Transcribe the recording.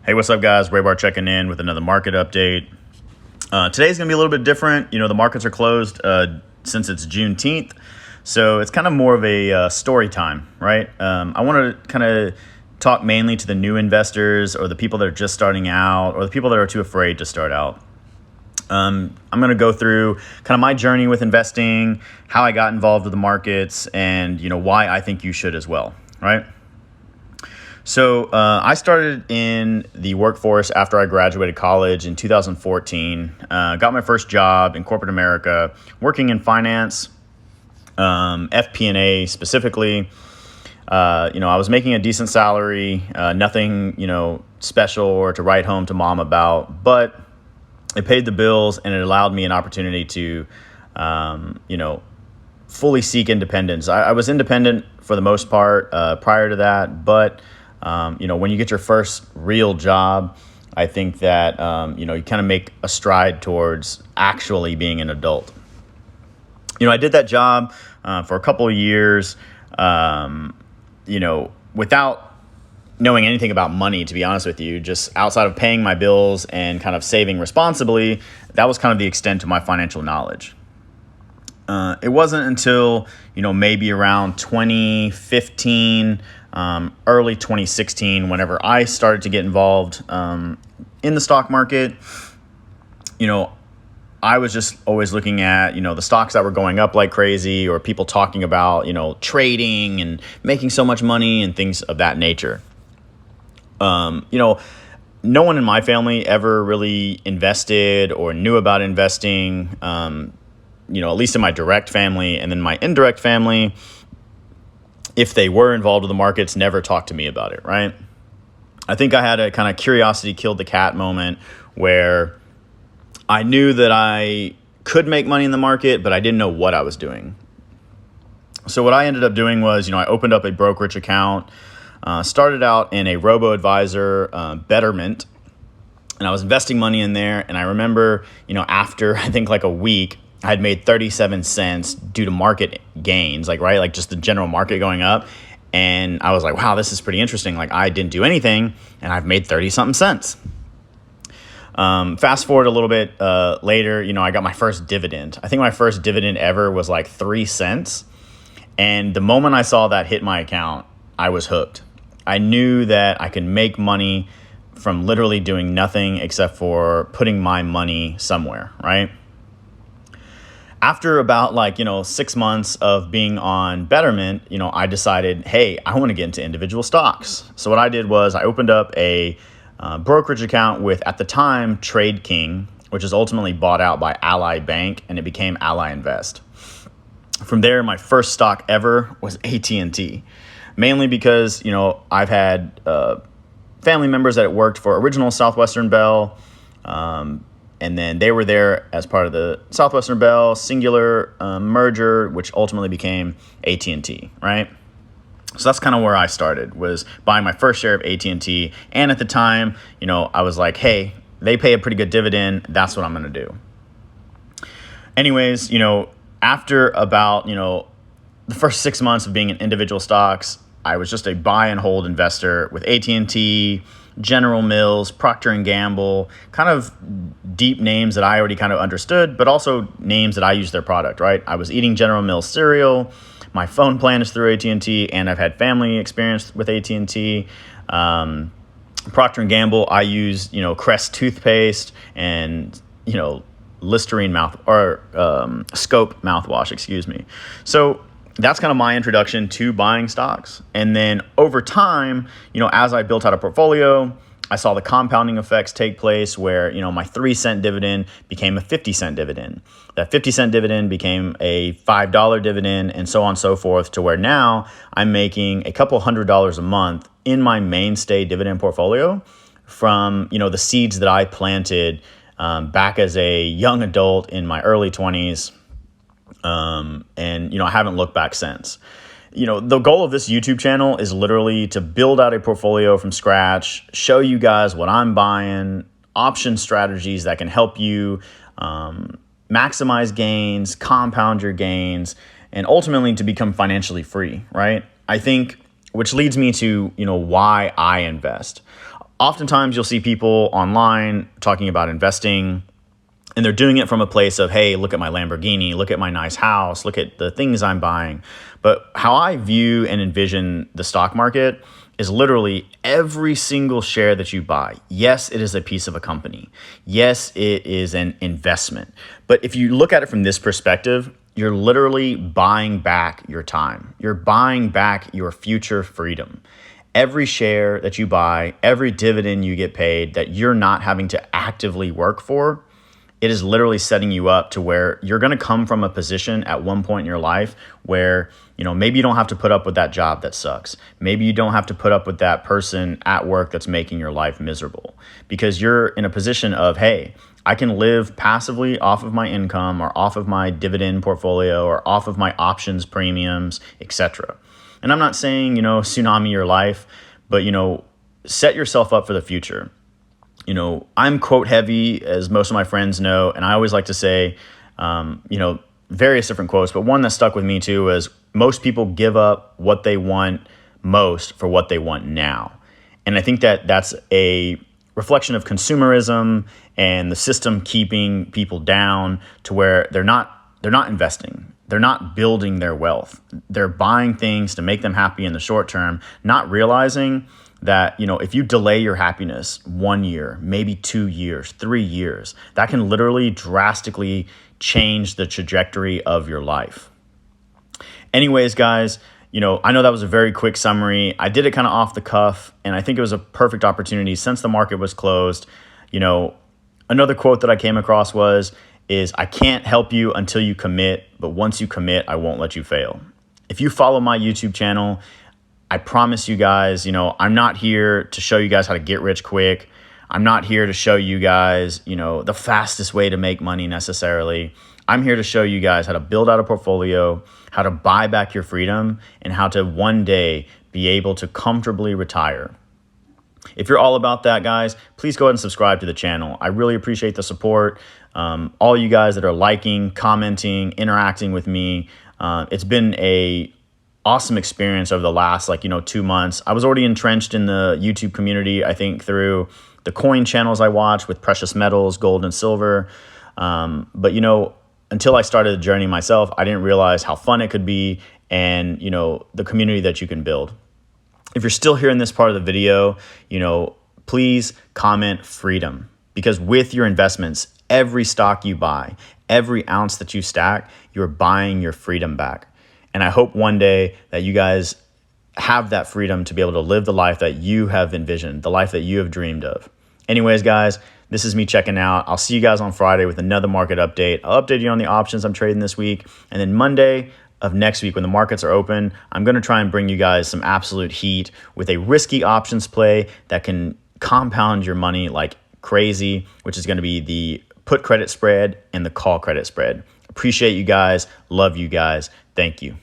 Hey, what's up, guys? rayBar checking in with another market update. Today's going to be a little bit different. The markets are closed since it's Juneteenth, so it's kind of more of a story time, right? I want to kind of talk mainly to the new investors or the people that are just starting out or the people that are too afraid to start out. I'm going to go through kind of my journey with investing, how I got involved with the markets, and why I think you should as well, right? So I started in the workforce after I graduated college in 2014. Got my first job in corporate America, working in finance, FP&A specifically. I was making a decent salary, nothing special or to write home to mom about, but it paid the bills and it allowed me an opportunity to, fully seek independence. I was independent for the most part prior to that, but when you get your first real job, I think that, you kind of make a stride towards actually being an adult. I did that job for a couple of years, without knowing anything about money, to be honest with you, just outside of paying my bills and kind of saving responsibly. That was kind of the extent of my financial knowledge. It wasn't until, maybe around 2015, early 2016, whenever I started to get involved in the stock market. I was just always looking at, the stocks that were going up like crazy, or people talking about, trading and making so much money and things of that nature. No one in my family ever really invested or knew about investing, at least in my direct family, and then my indirect family, if they were involved with the markets, never talked to me about it, right? I think I had a kind of curiosity killed the cat moment where I knew that I could make money in the market, but I didn't know what I was doing. So what I ended up doing was, I opened up a brokerage account, started out in a robo-advisor, Betterment, and I was investing money in there. And I remember, after I think like a week, I had made 37 cents due to market gains, like just the general market going up. And I was like, wow, this is pretty interesting. Like, I didn't do anything and I've made 30 something cents. Fast forward a little bit later, I got my first dividend. I think my first dividend ever was like 3 cents. And the moment I saw that hit my account, I was hooked. I knew that I could make money from literally doing nothing except for putting my money somewhere, right? After about 6 months of being on Betterment, I decided, hey, I want to get into individual stocks. So what I did was I opened up a brokerage account with, at the time, Trade King, which is ultimately bought out by Ally Bank, and it became rayInvest. From there, my first stock ever was AT&T, mainly because, I've had family members that worked for original Southwestern Bell, and then they were there as part of the Southwestern Bell Singular merger, which ultimately became AT&T, right? So that's kind of where I started, was buying my first share of AT&T. And at the time, I was like, hey, they pay a pretty good dividend. That's what I'm going to do. Anyways, after about, the first 6 months of being in individual stocks, I was just a buy and hold investor with AT&T, General Mills, Procter & Gamble, kind of deep names that I already kind of understood, but also names that I use their product, right? I was eating General Mills cereal. My phone plan is through AT&T, and I've had family experience with AT&T. Procter & Gamble, I use, Crest toothpaste and, Listerine Scope mouthwash, excuse me. So that's kind of my introduction to buying stocks. And then over time, as I built out a portfolio, I saw the compounding effects take place where, my 3 cent dividend became a 50 cent dividend. That 50 cent dividend became a $5 dividend, and so on and so forth, to where now I'm making a couple $100s a month in my mainstay dividend portfolio from, the seeds that I planted back as a young adult in my early 20s. And I haven't looked back since. The goal of this YouTube channel is literally to build out a portfolio from scratch, show you guys what I'm buying, option strategies that can help you maximize gains, compound your gains, and ultimately to become financially free, right? I think, which leads me to, why I invest. Oftentimes you'll see people online talking about investing, and they're doing it from a place of, hey, look at my Lamborghini, look at my nice house, look at the things I'm buying. But how I view and envision the stock market is literally every single share that you buy. Yes, it is a piece of a company. Yes, it is an investment. But if you look at it from this perspective, you're literally buying back your time. You're buying back your future freedom. Every share that you buy, every dividend you get paid that you're not having to actively work for, it is literally setting you up to where you're going to come from a position at one point in your life where, maybe you don't have to put up with that job that sucks. Maybe you don't have to put up with that person at work that's making your life miserable, because you're in a position of, hey, I can live passively off of my income or off of my dividend portfolio or off of my options premiums, etc. And I'm not saying, tsunami your life, but, set yourself up for the future. I'm quote heavy, as most of my friends know, and I always like to say, various different quotes, but one that stuck with me too was, most people give up what they want most for what they want now. And I think that that's a reflection of consumerism and the system keeping people down to where they're not investing. They're not building their wealth. They're buying things to make them happy in the short term, not realizing that, if you delay your happiness 1 year, maybe 2 years, 3 years, that can literally drastically change the trajectory of your life. Anyways, guys, I know that was a very quick summary. I did it kind of off the cuff, and I think it was a perfect opportunity since the market was closed. Another quote that I came across is, I can't help you until you commit, but once you commit, I won't let you fail. If you follow my YouTube channel, I promise you guys, I'm not here to show you guys how to get rich quick. I'm not here to show you guys, the fastest way to make money necessarily. I'm here to show you guys how to build out a portfolio, how to buy back your freedom, and how to one day be able to comfortably retire. If you're all about that, guys, please go ahead and subscribe to the channel. I really appreciate the support. All you guys that are liking, commenting, interacting with me. It's been a awesome experience over the last 2 months. I was already entrenched in the YouTube community, I think through the coin channels I watch with precious metals, gold and silver. But until I started the journey myself, I didn't realize how fun it could be and, the community that you can build. If you're still here in this part of the video, please comment freedom, because with your investments, every stock you buy, every ounce that you stack, you're buying your freedom back. And I hope one day that you guys have that freedom to be able to live the life that you have envisioned, the life that you have dreamed of. Anyways, guys, this is me checking out. I'll see you guys on Friday with another market update. I'll update you on the options I'm trading this week. And then Monday of next week, when the markets are open, I'm going to try and bring you guys some absolute heat with a risky options play that can compound your money like crazy, which is going to be the put credit spread and the call credit spread. Appreciate you guys. Love you guys. Thank you.